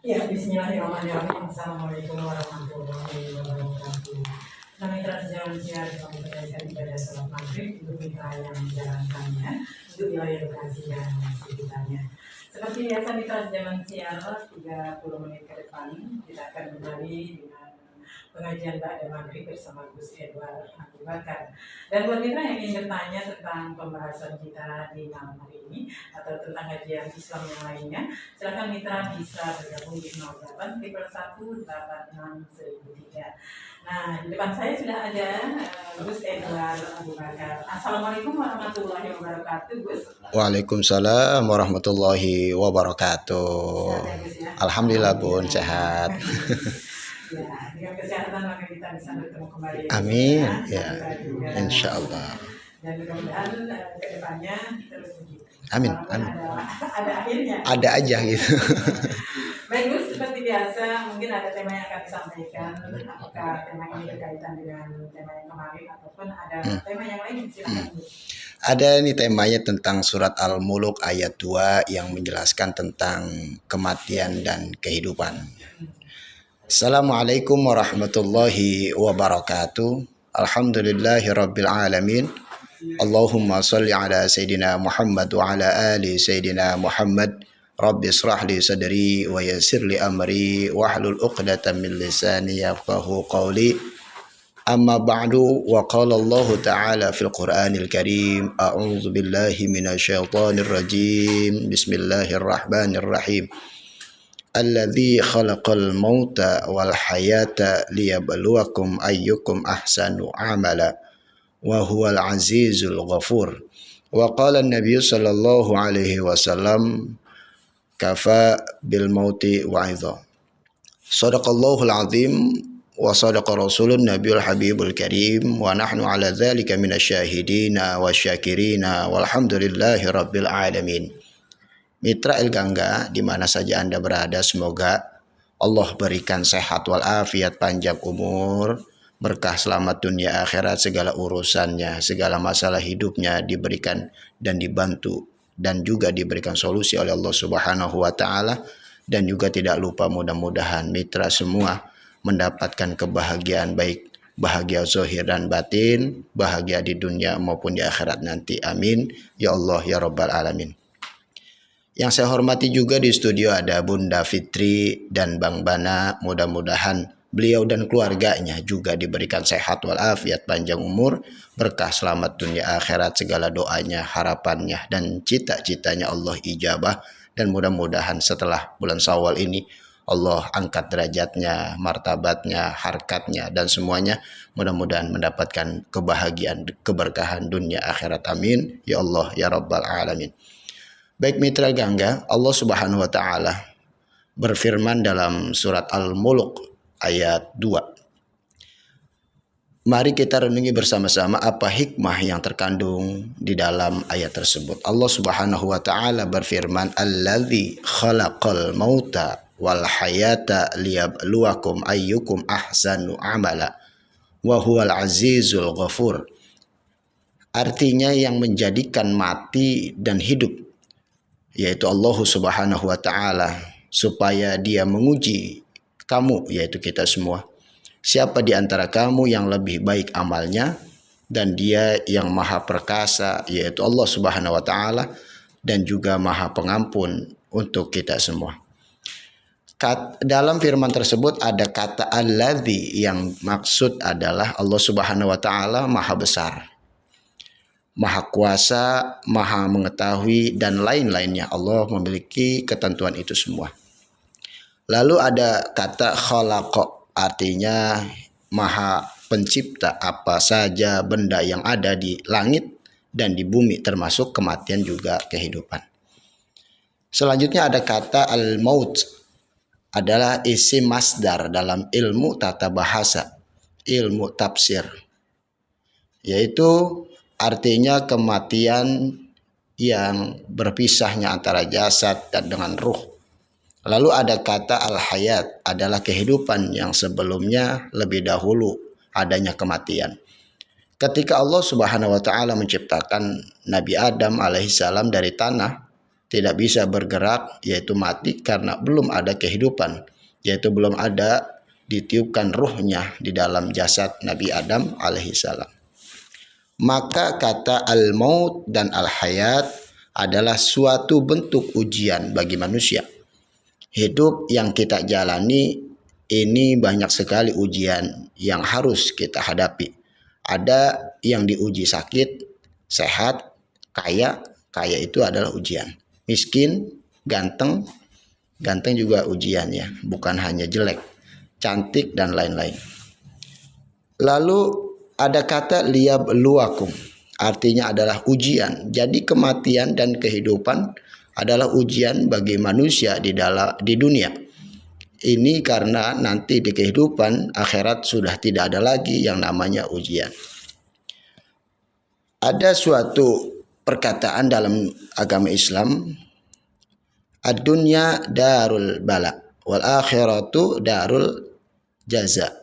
Ya, bismillahirrahmanirrahim. Assalamualaikum warahmatullahi wabarakatuh. Nah, mitra sejauh siar kami menjalankan ibadah sholat maghrib untuk mitra yang menjalankannya untuk wilayah Bekasi dan sekitarnya. Seperti biasa mitra sejauh siar 30 menit ke depan kita akan kembali dengan pengajian Ba'da Maghrib bersama Gus Edward Abu Bakar. Dan buat mitra yang ingin bertanya tentang pembahasan kita di malam hari ini atau tentang kajian Islam yang lainnya, silakan mitra bisa bergabung di 08 1 86 1003. Nah, di depan saya sudah ada Gus Edward Abu Bakar. Assalamualaikum warahmatullahi wabarakatuh, Gus. Waalaikumsalam warahmatullahi wabarakatuh. Sehat ya, Gus, ya? Alhamdulillah Bun, sehat. Ya, dengan kesehatan maka kita bisa bertemu kembali. Amin. Ya, insya Allah. Dan mudah-mudahan ke depannya terus begitu. Amin. Amin. Ada akhirnya. Ada aja gitu. Baik Gus, seperti biasa mungkin ada tema yang akan disampaikan. Apakah tema ini berkaitan dengan tema yang kemarin ataupun ada tema yang lain? Silakan Gus. Ada nih temanya tentang surat Al-Muluk ayat 2 yang menjelaskan tentang kematian dan kehidupan. Assalamualaikum warahmatullahi wabarakatuh. Alhamdulillahi rabbil alamin. Allahumma salli ala Sayyidina Muhammad wa ala ali Sayyidina Muhammad. Rabbi israh li sadri wa yassir li amri wahlul 'uqdatam min lisani yafqahu qawli. Amma ba'du, wa qala Allah ta'ala fil Qur'anil Karim, a'udzu billahi minasyaitonir rajim. Bismillahirrahmanirrahim. Alladzi khalaqal mauta wal hayata liyabluwakum ayyukum ahsanu amala wa huwal azizul ghafur. Wa qala an-nabiy sallallahu alaihi wasallam, kafa bil mauti wa'idha. Shadaqallahul azim wa sadaqa rasulun nabiyul habibul karim wa nahnu ala dzalika minasyahidina wasyakirina walhamdulillahi rabbil alamin. Mitra El Gangga di mana saja Anda berada, semoga Allah berikan sehat walafiat, panjang umur, berkah selamat dunia akhirat, segala urusannya, segala masalah hidupnya diberikan dan dibantu dan juga diberikan solusi oleh Allah Subhanahu wa taala. Dan juga tidak lupa mudah-mudahan mitra semua mendapatkan kebahagiaan, baik bahagia zahir dan batin, bahagia di dunia maupun di akhirat nanti. Amin ya Allah ya rabbal alamin. Yang saya hormati juga di studio ada Bunda Fitri dan Bang Bana. Mudah-mudahan beliau dan keluarganya juga diberikan sehat walafiat, panjang umur, berkah selamat dunia akhirat, segala doanya, harapannya dan cita-citanya Allah ijabah. Dan mudah-mudahan setelah bulan Syawal ini Allah angkat derajatnya, martabatnya, harkatnya dan semuanya. Mudah-mudahan mendapatkan kebahagiaan, keberkahan dunia akhirat. Amin ya Allah ya rabbal alamin. Baik mitra Gangga, Allah Subhanahu wa taala berfirman dalam surat Al-Muluk ayat 2. Mari kita renungi bersama-sama apa hikmah yang terkandung di dalam ayat tersebut. Allah Subhanahu wa taala berfirman, "Alladzi khalaqal mauta wal hayata liyabluwakum ayyukum ahsanu amala wa huwal azizul ghafur." Artinya yang menjadikan mati dan hidup yaitu Allah Subhanahu wa taala, supaya Dia menguji kamu, yaitu kita semua. Siapa di antara kamu yang lebih baik amalnya, dan Dia yang maha perkasa, yaitu Allah Subhanahu wa taala, dan juga maha pengampun untuk kita semua. Dalam firman tersebut ada kata alladzi yang maksud adalah Allah Subhanahu wa taala maha besar, maha kuasa, maha mengetahui, dan lain-lainnya. Allah memiliki ketentuan itu semua. Lalu ada kata khalaqa, artinya maha pencipta apa saja benda yang ada di langit dan di bumi, termasuk kematian juga kehidupan. Selanjutnya ada kata al-maut, adalah isim masdar dalam ilmu tata bahasa, ilmu tafsir, yaitu artinya kematian yang berpisahnya antara jasad dan dengan ruh. Lalu ada kata al-hayat, adalah kehidupan yang sebelumnya lebih dahulu adanya kematian. Ketika Allah Subhanahu wa taala menciptakan Nabi Adam alaihissalam dari tanah, tidak bisa bergerak, yaitu mati karena belum ada kehidupan, yaitu belum ada ditiupkan ruhnya di dalam jasad Nabi Adam alaihissalam. Maka kata al-maut dan al-hayat adalah suatu bentuk ujian bagi manusia. Hidup yang kita jalani ini banyak sekali ujian yang harus kita hadapi. Ada yang diuji sakit, sehat, kaya itu adalah ujian. Miskin, ganteng juga ujian ya, bukan hanya jelek, cantik dan lain-lain. Lalu ada kata liyabluwakum, artinya adalah ujian. Jadi kematian dan kehidupan adalah ujian bagi manusia di dunia. Ini karena nanti di kehidupan akhirat sudah tidak ada lagi yang namanya ujian. Ada suatu perkataan dalam agama Islam, ad-dunya darul bala wal akhiratu darul jaza.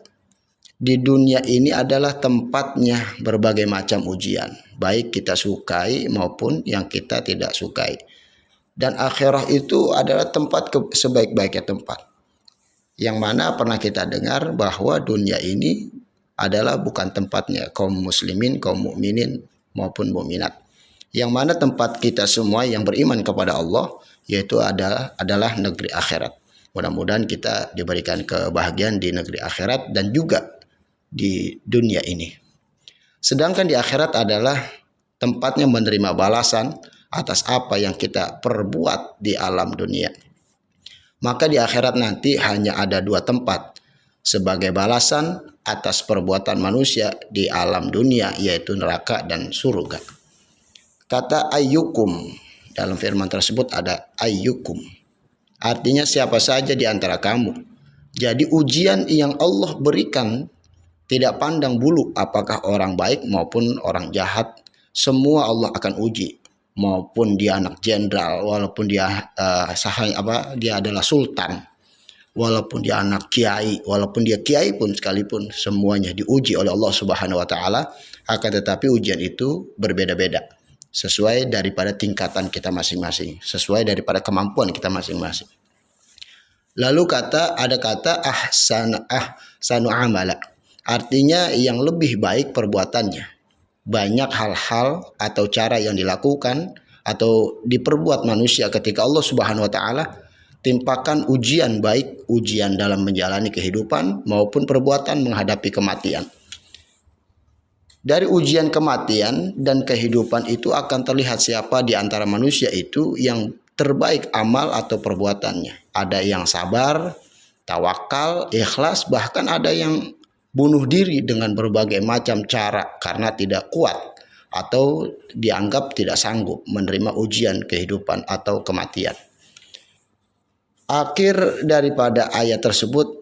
Di dunia ini adalah tempatnya berbagai macam ujian, baik kita sukai maupun yang kita tidak sukai. Dan akhirat itu adalah tempat sebaik-baiknya tempat. Yang mana pernah kita dengar bahwa dunia ini adalah bukan tempatnya kaum muslimin, kaum mukminin maupun mukminat. Yang mana tempat kita semua yang beriman kepada Allah yaitu adalah negeri akhirat. Mudah-mudahan kita diberikan kebahagiaan di negeri akhirat dan juga di dunia ini. Sedangkan di akhirat adalah tempatnya menerima balasan atas apa yang kita perbuat di alam dunia. Maka di akhirat nanti hanya ada dua tempat sebagai balasan atas perbuatan manusia di alam dunia, yaitu neraka dan surga. Kata ayyukum, dalam firman tersebut ada ayyukum, artinya siapa saja di antara kamu. Jadi ujian yang Allah berikan tidak pandang bulu apakah orang baik maupun orang jahat, semua Allah akan uji. Maupun dia anak jenderal, walaupun dia dia adalah sultan, walaupun dia anak kiai, walaupun dia kiai pun sekalipun, semuanya diuji oleh Allah Subhanahu wa taala. Akan tetapi ujian itu berbeda-beda sesuai daripada tingkatan kita masing-masing, sesuai daripada kemampuan kita masing-masing. Lalu ada kata ahsanu amala, artinya yang lebih baik perbuatannya. Banyak hal-hal atau cara yang dilakukan atau diperbuat manusia ketika Allah Subhanahu wa taala timpakan ujian, baik ujian dalam menjalani kehidupan maupun perbuatan menghadapi kematian. Dari ujian kematian dan kehidupan itu akan terlihat siapa di antara manusia itu yang terbaik amal atau perbuatannya. Ada yang sabar, tawakal, ikhlas, bahkan ada yang bunuh diri dengan berbagai macam cara karena tidak kuat atau dianggap tidak sanggup menerima ujian kehidupan atau kematian. Akhir daripada ayat tersebut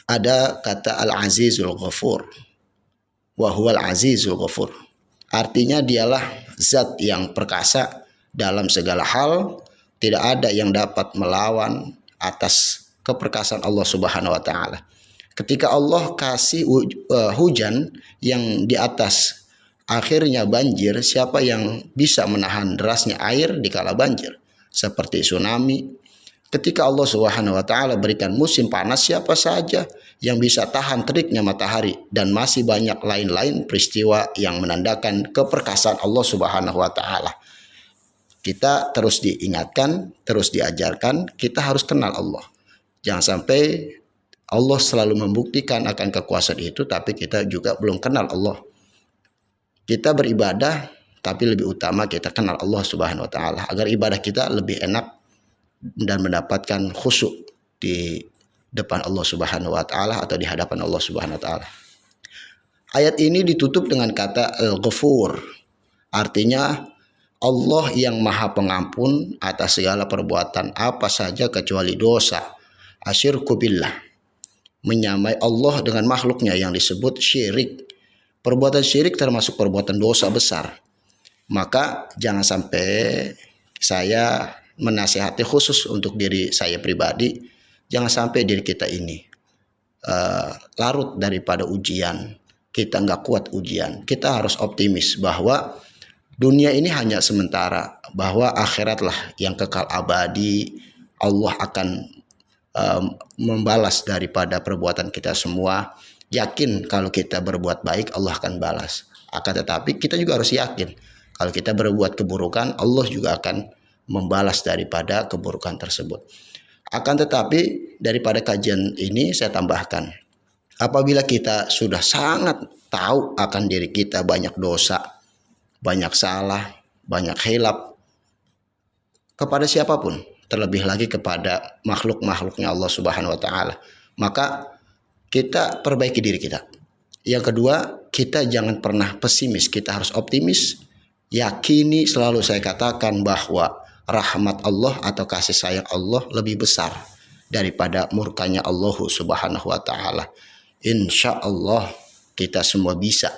ada kata Al-Azizul Ghafur. Wa huwal Azizul Ghafur. Artinya dialah zat yang perkasa dalam segala hal, tidak ada yang dapat melawan atas keperkasaan Allah Subhanahu wa taala. Ketika Allah kasih hujan yang di atas akhirnya banjir, siapa yang bisa menahan derasnya air di kala banjir? Seperti tsunami. Ketika Allah Subhanahu wa taala berikan musim panas, siapa saja yang bisa tahan teriknya matahari, dan masih banyak lain-lain peristiwa yang menandakan keperkasaan Allah Subhanahu wa taala. Kita terus diingatkan, terus diajarkan, kita harus kenal Allah. Jangan sampai Allah selalu membuktikan akan kekuasaan itu, tapi kita juga belum kenal Allah. Kita beribadah, tapi lebih utama kita kenal Allah Subhanahu wa taala agar ibadah kita lebih enak dan mendapatkan khusyuk di depan Allah Subhanahu wa taala atau di hadapan Allah Subhanahu wa taala. Ayat ini ditutup dengan kata Al-Ghafur. Artinya Allah yang Maha Pengampun atas segala perbuatan apa saja kecuali dosa. Asyirku billah. Menyamai Allah dengan makhluknya yang disebut syirik. Perbuatan syirik termasuk perbuatan dosa besar. Maka jangan sampai saya menasihati khusus untuk diri saya pribadi, jangan sampai diri kita ini larut daripada ujian. Kita nggak kuat ujian. Kita harus optimis bahwa dunia ini hanya sementara. bahwa akhiratlah yang kekal abadi. Allah akan membalas daripada perbuatan kita semua. Yakin kalau kita berbuat baik Allah akan balas. Akan tetapi kita juga harus yakin kalau kita berbuat keburukan Allah juga akan membalas daripada keburukan tersebut. Akan tetapi daripada kajian ini saya tambahkan, apabila kita sudah sangat tahu akan diri kita banyak dosa, banyak salah, banyak khilaf kepada siapapun, terlebih lagi kepada makhluk-makhluknya Allah Subhanahu wa taala, maka kita perbaiki diri kita. Yang kedua, kita jangan pernah pesimis, kita harus optimis. Yakini, selalu saya katakan bahwa rahmat Allah atau kasih sayang Allah lebih besar daripada murkanya Allah Subhanahu wa taala. Insya Allah kita semua bisa,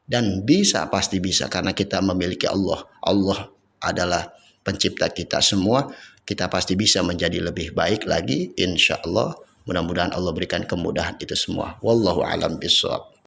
dan bisa, pasti bisa, karena kita memiliki Allah. Allah adalah pencipta kita semua. Kita pasti bisa menjadi lebih baik lagi, insya Allah. Mudah-mudahan Allah berikan kemudahan itu semua. Wallahu a'lam bishawab.